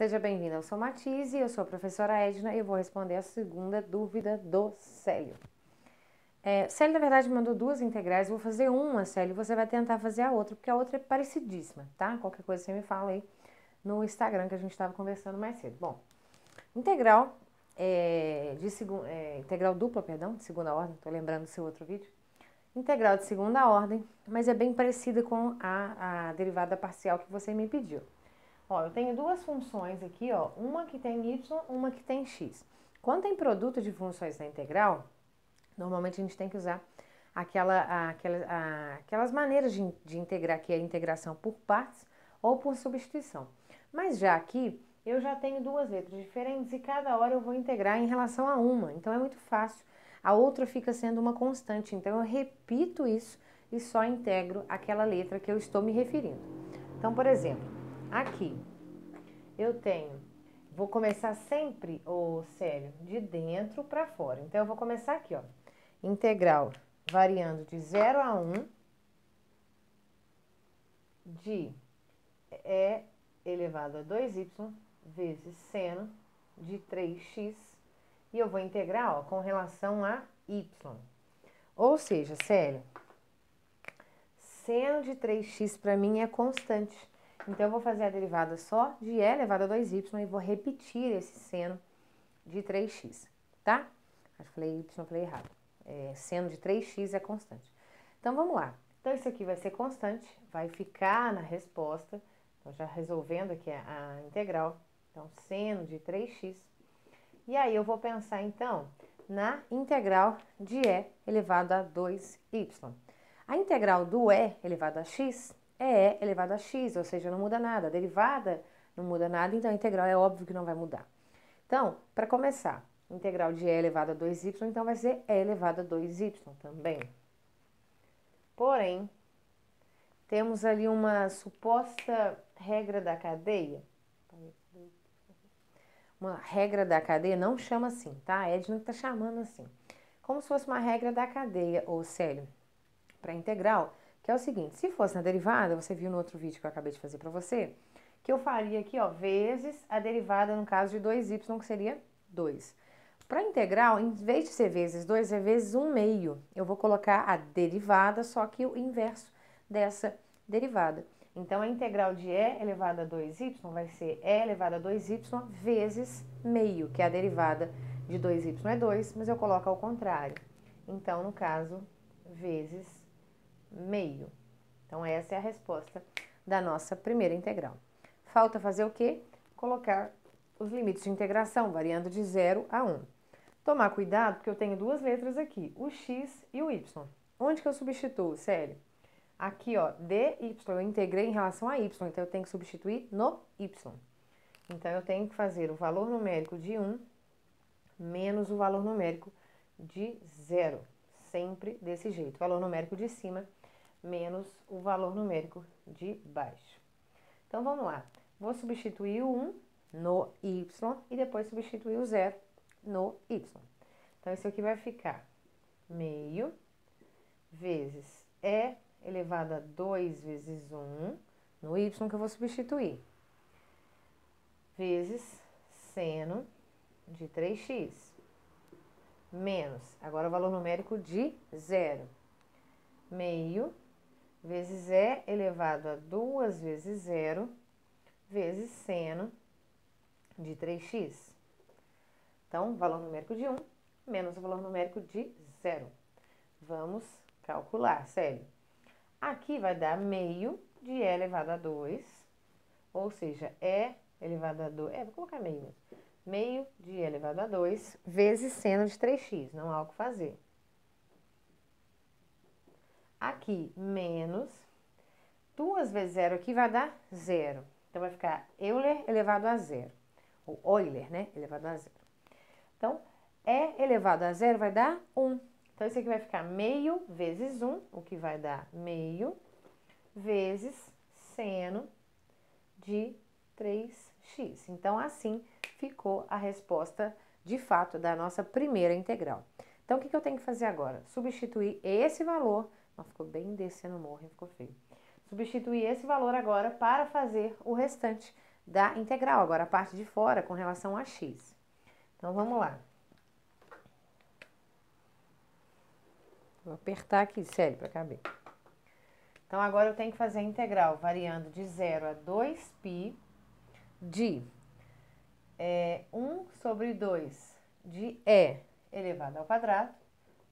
Seja bem-vinda, eu sou Matise, eu sou a professora Edna e eu vou responder a segunda dúvida do Célio. Célio, na verdade, mandou duas integrais, eu vou fazer uma, Célio, e você vai tentar fazer a outra, porque a outra é parecidíssima, tá? Qualquer coisa você me fala aí no Instagram que a gente estava conversando mais cedo. Bom, integral integral dupla, perdão, de segunda ordem, tô lembrando do seu outro vídeo. Integral de segunda ordem, mas é bem parecida com a derivada parcial que você me pediu. Ó, eu tenho duas funções aqui, ó, uma que tem y, uma que tem x. Quando tem produto de funções na integral, normalmente a gente tem que usar aquelas maneiras de integrar, que é a integração por partes ou por substituição. Mas já aqui, eu já tenho duas letras diferentes e cada hora eu vou integrar em relação a uma, então é muito fácil. A outra fica sendo uma constante, então eu repito isso e só integro aquela letra que eu estou me referindo. Então, por exemplo, aqui eu tenho, vou começar sempre, Célio, de dentro para fora. Então, eu vou começar aqui, ó, integral variando de 0 a 1 de e elevado a 2y vezes seno de 3x. E eu vou integrar, ó, com relação a y. Ou seja, Célio, seno de 3x para mim é constante. Então, eu vou fazer a derivada só de e elevado a 2y e vou repetir esse seno de 3x, tá? Acho que falei y, falei errado. Seno de 3x é constante. Então, vamos lá. Então, isso aqui vai ser constante, vai ficar na resposta. Então, já resolvendo aqui a integral. Então, seno de 3x. E aí, eu vou pensar, então, na integral de e elevado a 2y. A integral do e elevado a x é e elevado a x, ou seja, não muda nada. A derivada não muda nada, então a integral é óbvio que não vai mudar. Então, para começar, integral de e elevado a 2y, então vai ser e elevado a 2y também. Porém, temos ali uma suposta regra da cadeia. Uma regra da cadeia não chama assim, tá? A Edna está chamando assim. Como se fosse uma regra da cadeia, ou Célio, para integral, que é o seguinte, se fosse na derivada, você viu no outro vídeo que eu acabei de fazer para você, que eu faria aqui, ó, vezes a derivada, no caso de 2y, que seria 2. Para integral, em vez de ser vezes 2, é vezes 1 meio. Eu vou colocar a derivada, só que o inverso dessa derivada. Então, a integral de e elevado a 2y vai ser e elevado a 2y vezes meio, que é a derivada de 2y é 2, mas eu coloco ao contrário. Então, no caso, vezes meio. Então, essa é a resposta da nossa primeira integral. Falta fazer o quê? Colocar os limites de integração, variando de 0 a 1. Tomar cuidado, porque eu tenho duas letras aqui, o x e o y. Onde que eu substituo, Célio? Aqui, ó, dy, eu integrei em relação a y, então eu tenho que substituir no y. Então, eu tenho que fazer o valor numérico de 1 menos o valor numérico de 0. Sempre desse jeito. O valor numérico de cima menos o valor numérico de baixo. Então, vamos lá. Vou substituir o 1 no y e depois substituir o 0 no y. Então, isso aqui vai ficar meio vezes e elevado a 2 vezes 1 no y que eu vou substituir, vezes seno de 3x, menos, agora o valor numérico de 0, meio vezes e elevado a 2 vezes 0, vezes seno de 3x. Então, valor numérico de 1 menos o valor numérico de 0. Vamos calcular, Célio. Aqui vai dar meio de e elevado a 2, ou seja, e elevado a 2, vou colocar meio mesmo. Meio de e elevado a 2 vezes seno de 3x, não há o que fazer. Aqui, menos, 2 vezes 0 aqui vai dar 0. Então, vai ficar Euler elevado a 0. Ou Euler, né? Elevado a 0. Então, e elevado a 0 vai dar 1. Então, isso aqui vai ficar meio vezes 1, o que vai dar meio, vezes seno de 3x. Então, assim ficou a resposta, de fato, da nossa primeira integral. Então, o que eu tenho que fazer agora? Substituir esse valor, não, ficou bem descendo o morro, ficou feio. Substituir esse valor agora para fazer o restante da integral, agora a parte de fora com relação a x. Então, vamos lá. Vou apertar aqui, sério, para caber. Então, agora eu tenho que fazer a integral variando de 0 a 2π de 1 sobre 2 de e elevado ao quadrado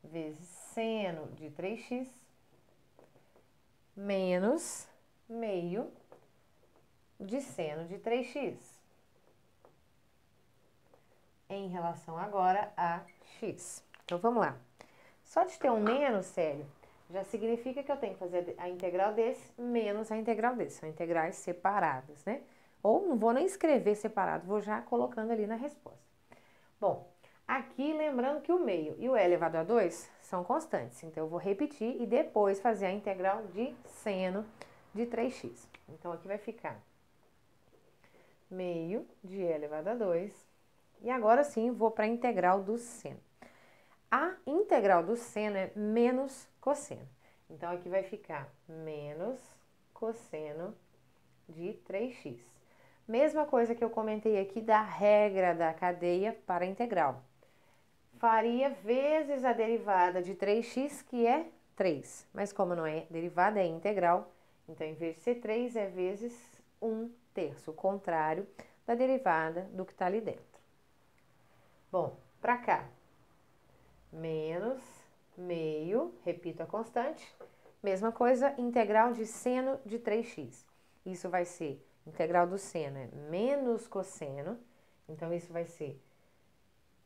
vezes seno de 3x menos meio de seno de 3x em relação agora a x. Então, vamos lá. Só de ter um menos, sério, já significa que eu tenho que fazer a integral desse menos a integral desse. São integrais separadas, né? Ou não vou nem escrever separado, vou já colocando ali na resposta. Bom, aqui lembrando que o meio e o e elevado a 2 são constantes. Então, eu vou repetir e depois fazer a integral de seno de 3x. Então, aqui vai ficar meio de e elevado a 2. E agora sim, vou para a integral do seno. A integral do seno é menos cosseno. Então, aqui vai ficar menos cosseno de 3x. Mesma coisa que eu comentei aqui da regra da cadeia para a integral. Faria vezes a derivada de 3x, que é 3. Mas como não é derivada, é integral. Então, em vez de ser 3, é vezes 1/3, o contrário da derivada do que está ali dentro. Bom, para cá. Menos meio, repito a constante, mesma coisa, integral de seno de 3x. Isso vai ser, integral do seno é menos cosseno, então isso vai ser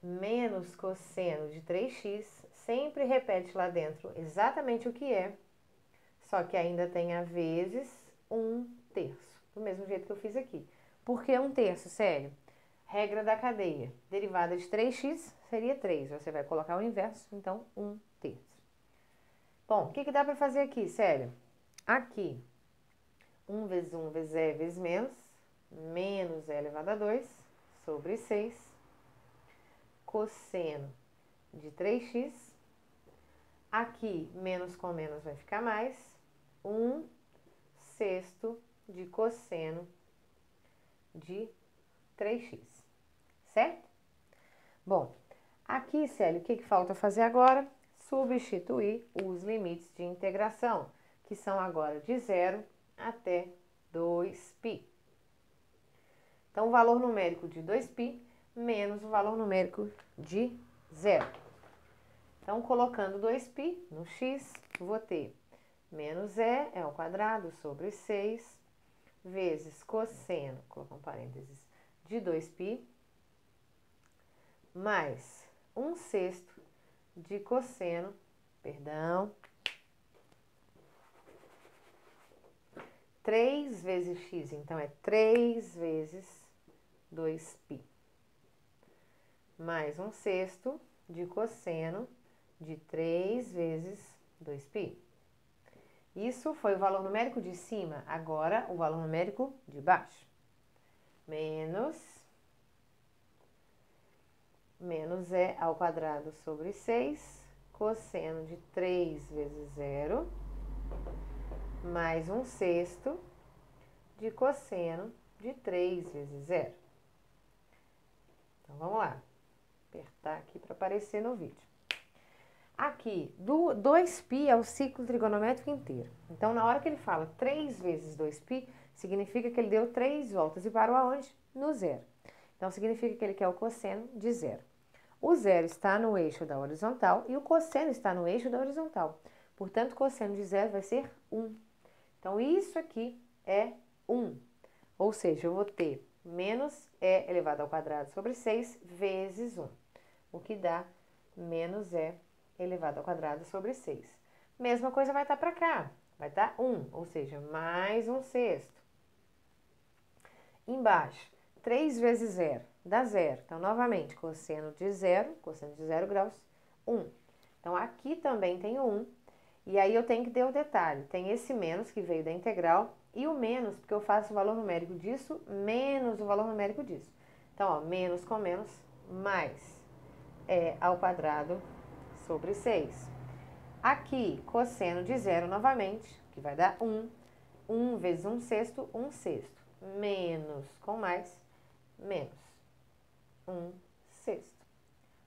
menos cosseno de 3x, sempre repete lá dentro exatamente o que é, só que ainda tem a vezes 1/3, do mesmo jeito que eu fiz aqui. Por que 1/3, sério? Regra da cadeia, derivada de 3x seria 3, você vai colocar o inverso, então 1/3. Bom, o que dá para fazer aqui, sério? Aqui, 1 vezes 1 vezes e vezes menos e elevado a 2 sobre 6, cosseno de 3x. Aqui, menos com menos vai ficar mais, 1/6 de cosseno de 3x. Certo? Bom, aqui, Célio, o que falta fazer agora? Substituir os limites de integração, que são agora de 0 até 2π. Então, o valor numérico de 2π menos o valor numérico de 0. Então, colocando 2π no x, vou ter menos e ao quadrado sobre 6 vezes cosseno, vou colocar um parênteses, de 2π mais 1/6 de cosseno, 3 vezes x, então é 3 vezes 2π, mais 1/6 de cosseno de 3 vezes 2π. Isso foi o valor numérico de cima, agora o valor numérico de baixo. Menos e ao quadrado sobre 6, cosseno de 3 vezes 0, mais 1/6 de cosseno de 3 vezes 0. Então, vamos lá. Apertar aqui para aparecer no vídeo. Aqui, 2π é o ciclo trigonométrico inteiro. Então, na hora que ele fala 3 vezes 2π, significa que ele deu 3 voltas e parou aonde? No zero. Então, significa que ele quer o cosseno de 0. O zero está no eixo da horizontal e o cosseno está no eixo da horizontal. Portanto, o cosseno de 0 vai ser 1. Então, isso aqui é 1. Ou seja, eu vou ter menos e elevado ao quadrado sobre 6 vezes 1. O que dá menos e elevado ao quadrado sobre 6. Mesma coisa vai estar para cá. Vai estar 1, ou seja, mais 1/6. Embaixo, 3 vezes 0 dá 0. Então, novamente, cosseno de 0 graus, 1. Então, aqui também tem o 1. E aí, eu tenho que ter o detalhe. Tem esse menos que veio da integral e o menos, porque eu faço o valor numérico disso menos o valor numérico disso. Então, ó, menos com menos, mais e ao quadrado sobre 6. Aqui, cosseno de 0 novamente, que vai dar 1. 1 vezes 1/6, 1/6. menos com mais, menos 1/6,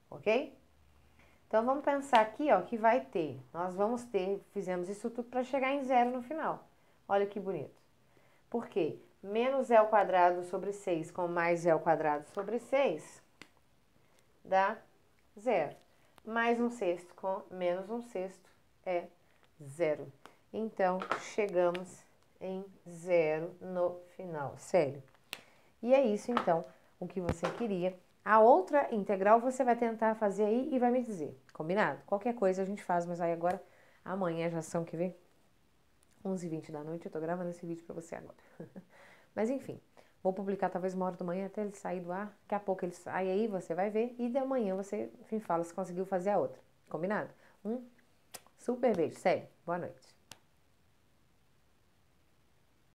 ok? Então, vamos pensar aqui, ó, que vai ter, nós vamos ter, fizemos isso tudo para chegar em zero no final. Olha que bonito. Por quê? Menos é ao quadrado sobre 6 com mais é ao quadrado sobre 6 dá 0. Mais 1/6 com menos 1/6 é 0. Então, chegamos em 0 no final, sério. E é isso, então, o que você queria. A outra integral você vai tentar fazer aí e vai me dizer, combinado? Qualquer coisa a gente faz, mas aí agora, amanhã já são, quer ver? 11h20 da noite, eu tô gravando esse vídeo pra você agora. Mas enfim, vou publicar talvez 1h da manhã até ele sair do ar. Daqui a pouco ele sai, aí você vai ver. E de amanhã você me fala se conseguiu fazer a outra. Combinado? Um super beijo, sério. Boa noite.